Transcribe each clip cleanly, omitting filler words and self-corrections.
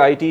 IT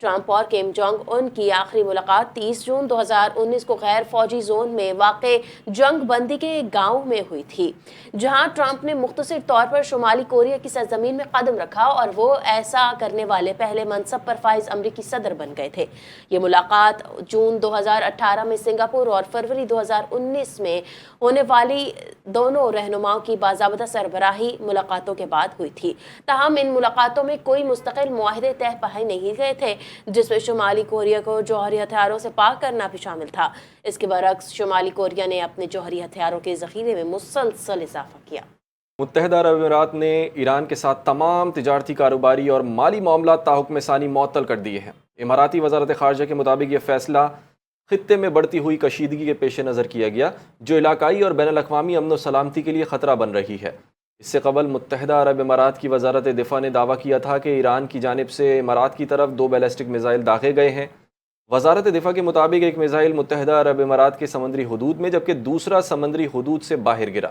Trump اور came Jong Un کی آخری ملاقات 30 جون 2019 کو غیر فوجی زون میں واقع جنگ بندی کے گاؤں میں ہوئی تھی، جہاں ٹرمپ نے مختصر طور پر شمالی کوریا کی سرزمین میں قدم رکھا اور وہ ایسا کرنے والے پہلے منصب پر فائز امریکی صدر بن گئے تھے۔ یہ ملاقات جون 2018 میں سنگاپور اور فروری 2019 میں ہونے والی دونوں رہنماؤں کی باضابطہ سربراہی ملاقاتوں کے بعد ہوئی تھی۔ تاہم ان ملاقاتوں میں کوئی مستقل معاہدے طے پائے نہیں گئے تھے، جس میں شمالی کوریا کو جوہری ہتھیاروں سے پاک کرنا بھی شامل تھا۔ اس کے برعکس شمالی کوریا نے اپنے جوہری ہتھیاروں کے ذخیرے میں مسلسل اضافہ کیا۔ متحدہ عرب امارات نے ایران کے ساتھ تمام تجارتی، کاروباری اور مالی معاملات تاحکم ثانی معطل کر دیے ہیں۔ اماراتی وزارت خارجہ کے مطابق یہ فیصلہ خطے میں بڑھتی ہوئی کشیدگی کے پیش نظر کیا گیا، جو علاقائی اور بین الاقوامی امن و سلامتی کے لیے خطرہ بن رہی ہے۔ اس سے قبل متحدہ عرب امارات کی وزارت دفاع نے دعویٰ کیا تھا کہ ایران کی جانب سے امارات کی طرف 2 بیلسٹک میزائل داغے گئے ہیں۔ وزارت دفاع کے مطابق ایک میزائل متحدہ عرب امارات کے سمندری حدود میں جبکہ دوسرا سمندری حدود سے باہر گرا۔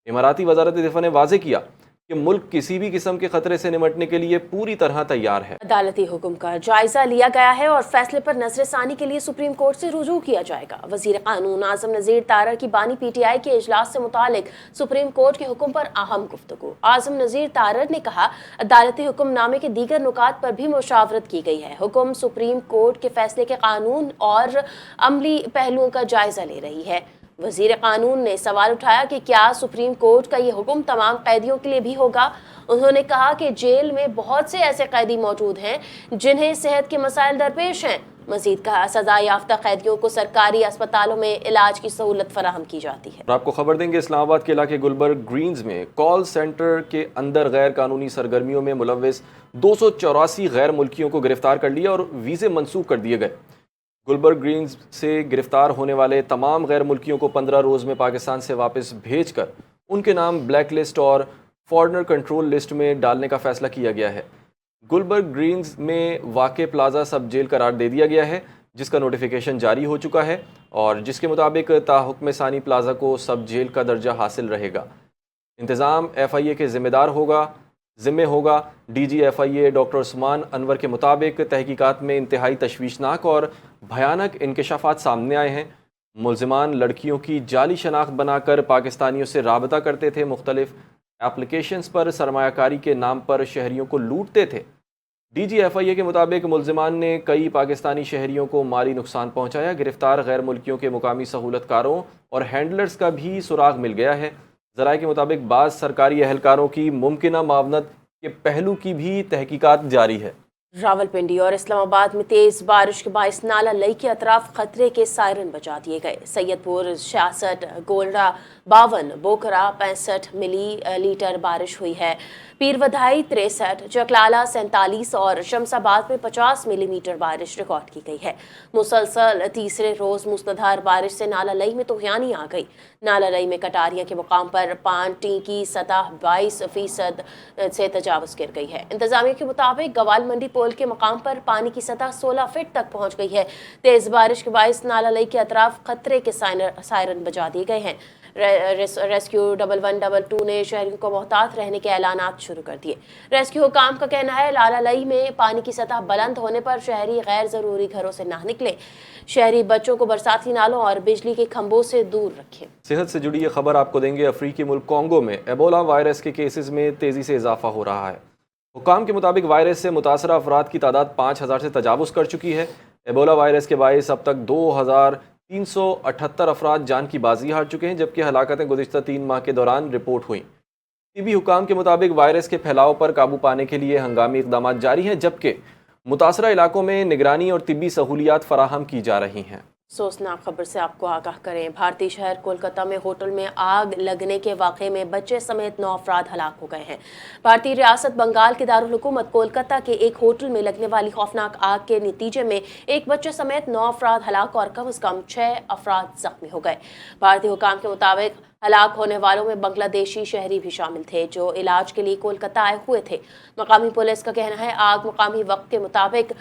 اماراتی وزارت دفاع نے واضح کیا کہ ملک کسی بھی قسم کے خطرے سے نمٹنے کے لیے پوری طرح تیار ہے۔ عدالتی حکم کا جائزہ لیا گیا ہے اور فیصلے پر نظر ثانی کے لیے سپریم کورٹ سے رجوع کیا جائے گا۔ وزیر قانون اعظم نذیر تارڑ کی بانی پی ٹی آئی کے اجلاس سے متعلق سپریم کورٹ کے حکم پر اہم گفتگو۔ اعظم نذیر تارڑ نے کہا، عدالتی حکم نامے کے دیگر نکات پر بھی مشاورت کی گئی ہے۔ حکم سپریم کورٹ کے فیصلے کے قانون اور عملی پہلوؤں کا جائزہ لے رہی ہے۔ وزیر قانون نے سوال اٹھایا کہ کیا سپریم کورٹ کا یہ حکم تمام قیدیوں کے لیے بھی ہوگا؟ انہوں نے کہا کہ جیل میں بہت سے ایسے قیدی موجود ہیں جنہیں صحت کے مسائل درپیش ہیں۔ مزید کہا، سزا یافتہ قیدیوں کو سرکاری اسپتالوں میں علاج کی سہولت فراہم کی جاتی ہے۔ اور آپ کو خبر دیں گے، اسلام آباد کے علاقے گلبرگ گرینز میں کال سینٹر کے اندر غیر قانونی سرگرمیوں میں ملوث 284 غیر ملکیوں کو گرفتار کر لیا اور ویزے منسوخ کر دیے گئے۔ گلبرگ گرینز سے گرفتار ہونے والے تمام غیر ملکیوں کو 15 روز میں پاکستان سے واپس بھیج کر ان کے نام بلیک لسٹ اور فارنر کنٹرول لسٹ میں ڈالنے کا فیصلہ کیا گیا ہے۔ گلبرگ گرینز میں واقع پلازا سب جیل قرار دے دیا گیا ہے، جس کا نوٹیفیکیشن جاری ہو چکا ہے اور جس کے مطابق تاحکم ثانی پلازا کو سب جیل کا درجہ حاصل رہے گا۔ انتظام ایف آئی اے کے ذمہ ہوگا۔ ڈی جی ایف آئی اے ڈاکٹر عثمان انور کے مطابق تحقیقات میں انتہائی تشویشناک اور بھیانک انکشافات سامنے آئے ہیں۔ ملزمان لڑکیوں کی جعلی شناخت بنا کر پاکستانیوں سے رابطہ کرتے تھے، مختلف ایپلیکیشنز پر سرمایہ کاری کے نام پر شہریوں کو لوٹتے تھے۔ ڈی جی ایف آئی اے کے مطابق ملزمان نے کئی پاکستانی شہریوں کو مالی نقصان پہنچایا۔ گرفتار غیر ملکیوں کے مقامی سہولت کاروں اور ہینڈلرز کا بھی سراغ مل گیا ہے۔ ذرائع کے مطابق بعض سرکاری اہلکاروں کی ممکنہ معاونت کے پہلو کی بھی تحقیقات جاری ہے۔ راولپنڈی اور اسلام آباد میں تیز بارش کے باعث نالہ لئی کے اطراف خطرے کے سائرن بجا دیے گئے۔ سید پور 66، گولڈا 52، بوکرا 65 ملی لیٹر بارش ہوئی ہے۔ پیر ودھائی 63، چکلالہ 47 اور شمس آباد میں 50 ملی میٹر بارش ریکارڈ کی گئی ہے۔ مسلسل تیسرے روز موسلادھار بارش سے نالہ لئی میں طغیانی آ گئی۔ نالہ لئی میں کٹاریاں کے مقام پر پانٹی کی سطح 22% سے تجاوز کر گئی ہے۔ انتظامیہ کے مطابق گوال منڈی پول کے مقام پر پانی کی سطح 16 فٹ تک پہنچ گئی ہے۔ تیز بارش کے باعث نالہ لئی کے اطراف خطرے کے سائرن بجا دیے گئے ہیں۔ ریسکیو 1122 نے شہریوں کو محتاط رہنے کے اعلانات شروع کر دیے۔ ریسکیو حکام کا کہنا ہے، نالہ لئی میں پانی کی سطح بلند ہونے پر شہری غیر ضروری گھروں سے نہ نکلیں۔ شہری بچوں کو برساتی نالوں اور بجلی کے کھمبوں سے دور رکھیں۔ صحت سے جڑی یہ خبر آپ کو دیں گے۔ افریقی ملک کانگو میں ایبولا وائرس کے کیسز میں تیزی سے اضافہ ہو رہا ہے۔ حکام کے مطابق وائرس سے متاثرہ افراد کی تعداد 5000 سے تجاوز کر چکی ہے۔ ایبولا وائرس کے باعث اب تک 2378 افراد جان کی بازی ہار چکے ہیں، جبکہ ہلاکتیں گزشتہ 3 ماہ کے دوران رپورٹ ہوئیں۔ طبی حکام کے مطابق وائرس کے پھیلاؤ پر قابو پانے کے لیے ہنگامی اقدامات جاری ہیں، جبکہ متاثرہ علاقوں میں نگرانی اور طبی سہولیات فراہم کی جا رہی ہیں۔ افسوسناک خبر سے آپ کو آگاہ کریں، بھارتی شہر کولکتہ میں ہوٹل میں آگ لگنے کے واقعے میں بچے سمیت 9 افراد ہلاک ہو گئے ہیں۔ بھارتی ریاست بنگال کے دارالحکومت کولکتہ کے ایک ہوٹل میں لگنے والی خوفناک آگ کے نتیجے میں ایک بچے سمیت 9 افراد ہلاک اور کم از کم 6 افراد زخمی ہو گئے۔ بھارتی حکام کے مطابق ہلاک ہونے والوں میں بنگلہ دیشی شہری بھی شامل تھے جو علاج کے لیے کولکتہ آئے ہوئے تھے۔ مقامی پولیس کا کہنا ہے آگ مقامی وقت کے مطابق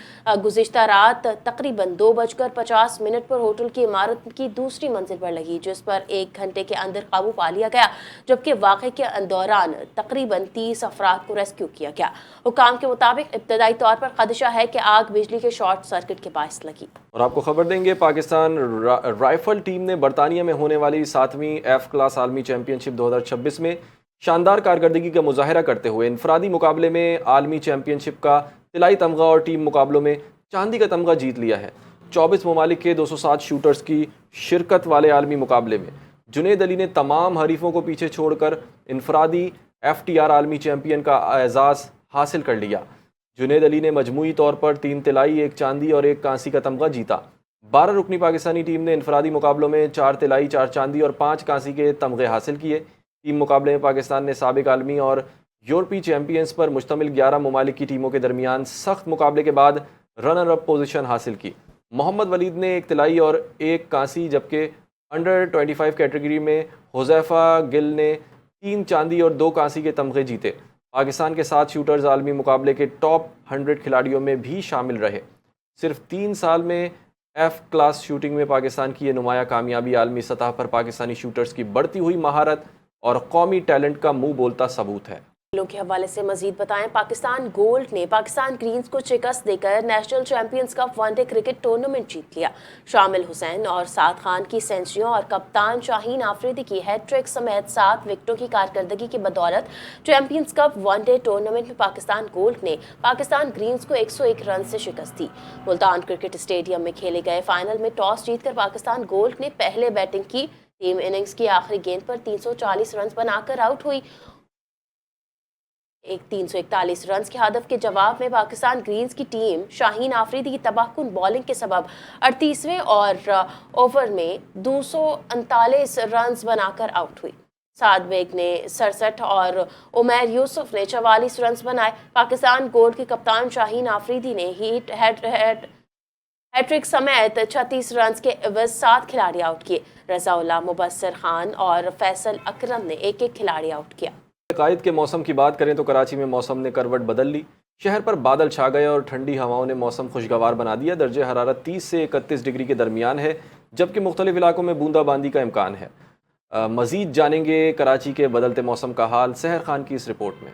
گزشتہ رات تقریباً 2:50 پر ہوٹل کی عمارت کی دوسری منزل پر لگی، جس پر 1 گھنٹے کے اندر قابو پا لیا گیا، جبکہ واقعے کے دوران تقریباً 30 افراد کو ریسکیو کیا گیا۔ حکام کے مطابق ابتدائی طور پر خدشہ ہے کہ آگ بجلی کے شارٹ سرکٹ کے باعث لگی۔ اور آپ کو خبر دیں گے، پاکستان رائفل ٹیم نے برطانیہ میں ہونے والی 7ویں ایف کلاس عالمی چیمپئن شپ 2026 میں شاندار کارکردگی کا مظاہرہ کرتے ہوئے انفرادی مقابلے میں عالمی چیمپئن شپ کا طلائی تمغہ اور ٹیم مقابلوں میں چاندی کا تمغہ جیت لیا ہے۔ 24 ممالک کے 207 شوٹرز کی شرکت والے عالمی مقابلے میں جنید علی نے تمام حریفوں کو پیچھے چھوڑ کر انفرادی FTR عالمی چیمپئن کا اعزاز حاصل کر لیا۔ جنید علی نے مجموعی طور پر 3 طلائی، 1 چاندی اور 1 کانسی کا تمغہ جیتا۔ 12 رکنی پاکستانی ٹیم نے انفرادی مقابلوں میں 4 طلائی، 4 چاندی اور 5 کانسی کے تمغے حاصل کیے۔ ٹیم مقابلے میں پاکستان نے سابق عالمی اور یورپی چیمپئنز پر مشتمل 11 ممالک کی ٹیموں کے درمیان سخت مقابلے کے بعد رنر اپ پوزیشن حاصل کی۔ محمد ولید نے 1 طلائی اور 1 کانسی، جبکہ انڈر 25 کیٹیگری میں حذیفہ گل نے 3 چاندی اور 2 کانسی کے تمغے جیتے۔ پاکستان کے 7 شوٹرز عالمی مقابلے کے ٹاپ 100 کھلاڑیوں میں بھی شامل رہے۔ صرف 3 سال میں ایف کلاس شوٹنگ میں پاکستان کی یہ نمایاں کامیابی عالمی سطح پر پاکستانی شوٹرز کی بڑھتی ہوئی مہارت اور قومی ٹیلنٹ کا منہ بولتا ثبوت ہے۔ کھیلوں کے حوالے سے مزید بتائیں، پاکستان گولڈ نے پاکستان گرینز کو شکست دے کر national champions cup one day cricket tournament جیت لیا۔ شامل حسین اور سعد خان کی سینچریوں اور کپتان شاہین آفریدی کی ہیٹ ٹرک سمیت 7 وکٹوں کی کارکردگی کی بدولت champions cup one day tournament میں پاکستان گولڈ نے پاکستان گرینز کو 101 رن سے شکست دی۔ ملتان کرکٹ اسٹیڈیم میں کھیلے گئے فائنل میں ٹاس جیت کر پاکستان گولڈ نے پہلے بیٹنگ کی۔ ٹیم اننگز کی آخری گیند پر 340 رنز بنا کر آؤٹ ہوئی۔ 341 رنز کے ہدف کے جواب میں پاکستان گرینز کی ٹیم شاہین آفریدی کی تباہ کن بالنگ کے سبب 38ویں اوور میں 239 رنز بنا کر آؤٹ ہوئی۔ سعد بیگ نے 67 اور عمیر یوسف نے 44 رنز بنائے۔ پاکستان گولڈ کے کپتان شاہین آفریدی نے ہیٹرک سمیت 36 رنز کے عوض 7 کھلاڑی آؤٹ کیے۔ رضا اللہ، مبصر خان اور فیصل اکرم نے 1-1 کھلاڑی آؤٹ کیا۔ عقائد کے موسم کی بات کریں تو کراچی میں موسم نے کروٹ بدل لی۔ شہر پر بادل چھا گئے اور ٹھنڈی ہواؤں نے موسم خوشگوار بنا دیا۔ درجہ حرارت 30 سے 31 ڈگری کے درمیان ہے، جبکہ مختلف علاقوں میں بوندا باندی کا امکان ہے۔ مزید جانیں گے کراچی کے بدلتے موسم کا حال سحر خان کی اس رپورٹ میں۔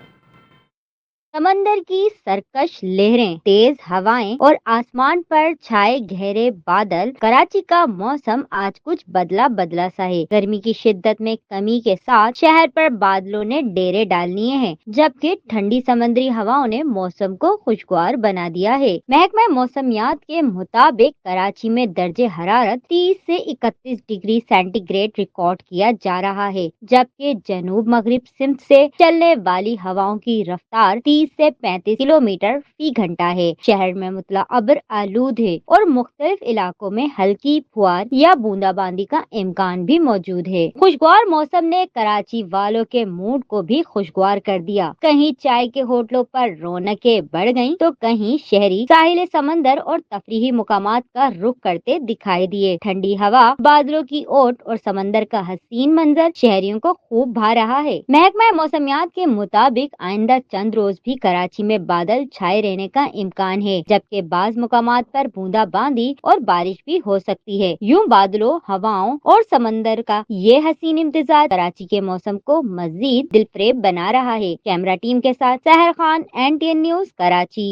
سمندر کی سرکش لہریں، تیز ہوائیں اور آسمان پر چھائے گہرے بادل، کراچی کا موسم آج کچھ بدلا بدلا سا ہے۔ گرمی کی شدت میں کمی کے ساتھ شہر پر بادلوں نے ڈیرے ڈال لیے ہیں، جبکہ ٹھنڈی سمندری ہواؤں نے موسم کو خوشگوار بنا دیا ہے۔ محکمہ موسمیات کے مطابق کراچی میں درجہ حرارت 30 سے 31 ڈگری سینٹی گریڈ ریکارڈ کیا جا رہا ہے، جبکہ جنوب مغرب سمت سے چلنے والی ہواؤں کی رفتار 30 سے 35 کلومیٹر فی گھنٹہ ہے۔ شہر میں مطلع ابر آلود ہے اور مختلف علاقوں میں ہلکی پھوار یا بوندا باندی کا امکان بھی موجود ہے۔ خوشگوار موسم نے کراچی والوں کے موڈ کو بھی خوشگوار کر دیا۔ کہیں چائے کے ہوٹلوں پر رونقیں بڑھ گئیں تو کہیں شہری ساحل سمندر اور تفریحی مقامات کا رخ کرتے دکھائی دیے۔ ٹھنڈی ہوا، بادلوں کی اوٹ اور سمندر کا حسین منظر شہریوں کو خوب بھا رہا ہے۔ محکمہ موسمیات کے مطابق آئندہ چند روز بھی کراچی میں بادل چھائے رہنے کا امکان ہے، جبکہ بعض مقامات پر بوندا باندی اور بارش بھی ہو سکتی ہے۔ یوں بادلوں، ہواؤں اور سمندر کا یہ حسین امتزاج کراچی کے موسم کو مزید دلفریب بنا رہا ہے۔ کیمرہ ٹیم کے ساتھ سحر خان، NTN نیوز، کراچی۔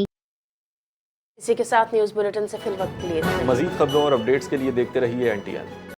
اسی کے ساتھ نیوز بلیٹن سے فی الوقت کے لیے مزید خبروں اور اپڈیٹس کے لیے دیکھتے رہیے NTN۔